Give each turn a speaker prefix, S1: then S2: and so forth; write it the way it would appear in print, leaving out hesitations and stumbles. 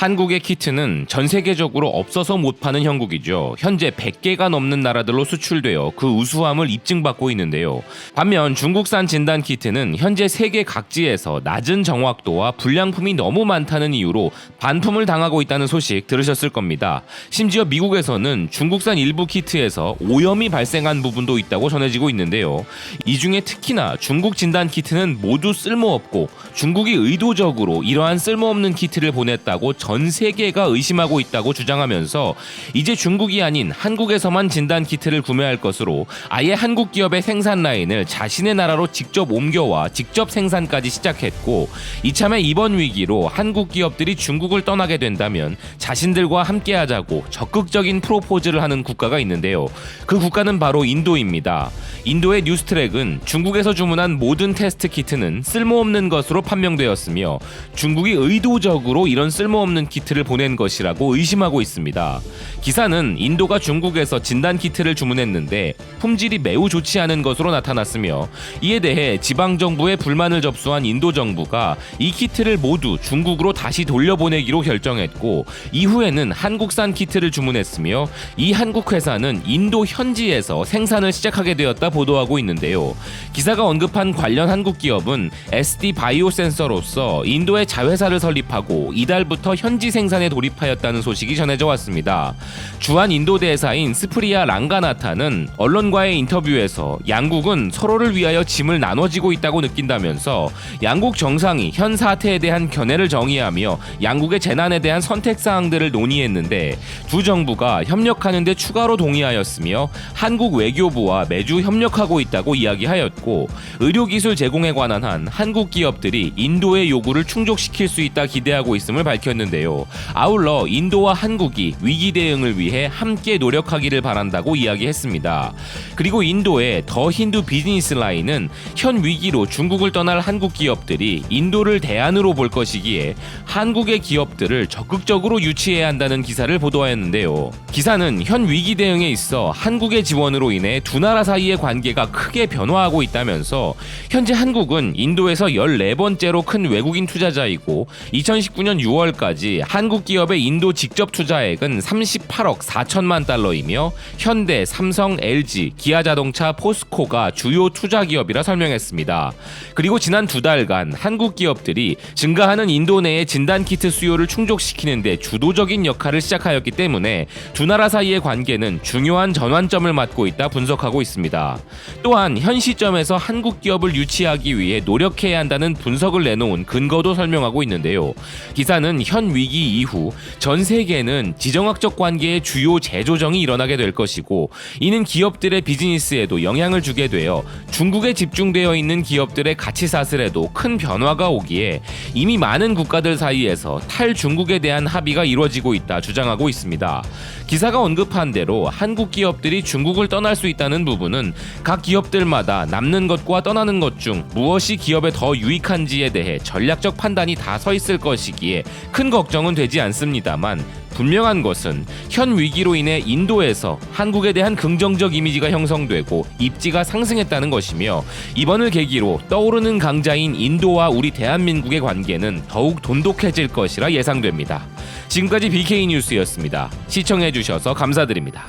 S1: 한국의 키트는 전 세계적으로 없어서 못 파는 형국이죠. 현재 100개가 넘는 나라들로 수출되어 그 우수함을 입증받고 있는데요. 반면 중국산 진단 키트는 현재 세계 각지에서 낮은 정확도와 불량품이 너무 많다는 이유로 반품을 당하고 있다는 소식 들으셨을 겁니다. 심지어 미국에서는 중국산 일부 키트에서 오염이 발생한 부분도 있다고 전해지고 있는데요. 이 중에 특히나 중국 진단 키트는 모두 쓸모없고 중국이 의도적으로 이러한 쓸모없는 키트를 보냈다고 전 세계가 의심하고 있다고 주장하면서 이제 중국이 아닌 한국에서만 진단 키트를 구매할 것으로 아예 한국 기업의 생산 라인을 자신의 나라로 직접 옮겨와 직접 생산까지 시작했고, 이참에 이번 위기로 한국 기업들이 중국을 떠나게 된다면 자신들과 함께하자고 적극적인 프로포즈를 하는 국가가 있는데요. 그 국가는 바로 인도입니다. 인도의 뉴스트랙은 중국에서 주문한 모든 테스트 키트는 쓸모없는 것으로 판명되었으며 중국이 의도적으로 이런 쓸모없는 키트를 보낸 것이라고 의심하고 있습니다. 기사는 인도가 중국에서 진단 키트를 주문했는데 품질이 매우 좋지 않은 것으로 나타났으며, 이에 대해 지방정부에 불만을 접수한 인도 정부가 이 키트를 모두 중국으로 다시 돌려보내기로 결정했고, 이후에는 한국산 키트를 주문했으며 이 한국 회사는 인도 현지에서 생산을 시작하게 되었다 보도하고 있는데요. 기사가 언급한 관련 한국 기업은 SD 바이오 센서로서 인도에 자회사를 설립하고 이달부터 현지 생산에 돌입하였다는 소식이 전해져 왔습니다. 주한 인도 대사인 스프리아 랑가나타는 언론과의 인터뷰에서 양국은 서로를 위하여 짐을 나눠지고 있다고 느낀다면서 양국 정상이 현 사태에 대한 견해를 정의하며 양국의 재난에 대한 선택사항들을 논의했는데 두 정부가 협력하는 데 추가로 동의하였으며 한국 외교부와 매주 협력하고 있다고 이야기하였고, 의료기술 제공에 관한 한 한국 기업들이 인도의 요구를 충족시킬 수 있다 기대하고 있음을 밝혔는데요. 아울러 인도와 한국이 위기 대응을 위해 함께 노력하기를 바란다고 이야기했습니다. 그리고 인도의 더 힌두 비즈니스 라인은 현 위기로 중국을 떠날 한국 기업들이 인도를 대안으로 볼 것이기에 한국의 기업들을 적극적으로 유치해야 한다는 기사를 보도하였는데요. 기사는 현 위기 대응에 있어 한국의 지원으로 인해 두 나라 사이의 관계가 크게 변화하고 있다면서 현재 한국은 인도에서 14번째로 큰 외국인 투자자이고 2019년 6월까지 한국 기업의 인도 직접 투자액은 38억 4천만 달러이며 현대, 삼성, LG, 기아자동차, 포스코가 주요 투자 기업이라 설명했습니다. 그리고 지난 두 달간 한국 기업들이 증가하는 인도 내의 진단키트 수요를 충족시키는 데 주도적인 역할을 시작하였기 때문에 두 나라 사이의 관계는 중요한 전환점을 맞고 있다 분석하고 있습니다. 또한 현 시점에서 한국 기업을 유치하기 위해 노력해야 한다는 분석을 내놓은 근거도 설명하고 있는데요. 기사는 현 위기 이후 전 세계는 지정학적 관계의 주요 재조정이 일어나게 될 것이고, 이는 기업들의 비즈니스에도 영향을 주게 되어 중국에 집중되어 있는 기업들의 가치사슬에도 큰 변화가 오기에 이미 많은 국가들 사이에서 탈중국에 대한 합의가 이루어지고 있다 주장하고 있습니다. 기사가 언급한 대로 한국 기업들이 중국을 떠날 수 있다는 부분은 각 기업들마다 남는 것과 떠나는 것 중 무엇이 기업에 더 유익한지에 대해 전략적 판단이 다 서 있을 것이기에 큰 걱정은 되지 않습니다만, 분명한 것은 현 위기로 인해 인도에서 한국에 대한 긍정적 이미지가 형성되고 입지가 상승했다는 것이며, 이번을 계기로 떠오르는 강자인 인도와 우리 대한민국의 관계는 더욱 돈독해질 것이라 예상됩니다. 지금까지 BK 뉴스였습니다. 시청해주셔서 감사드립니다.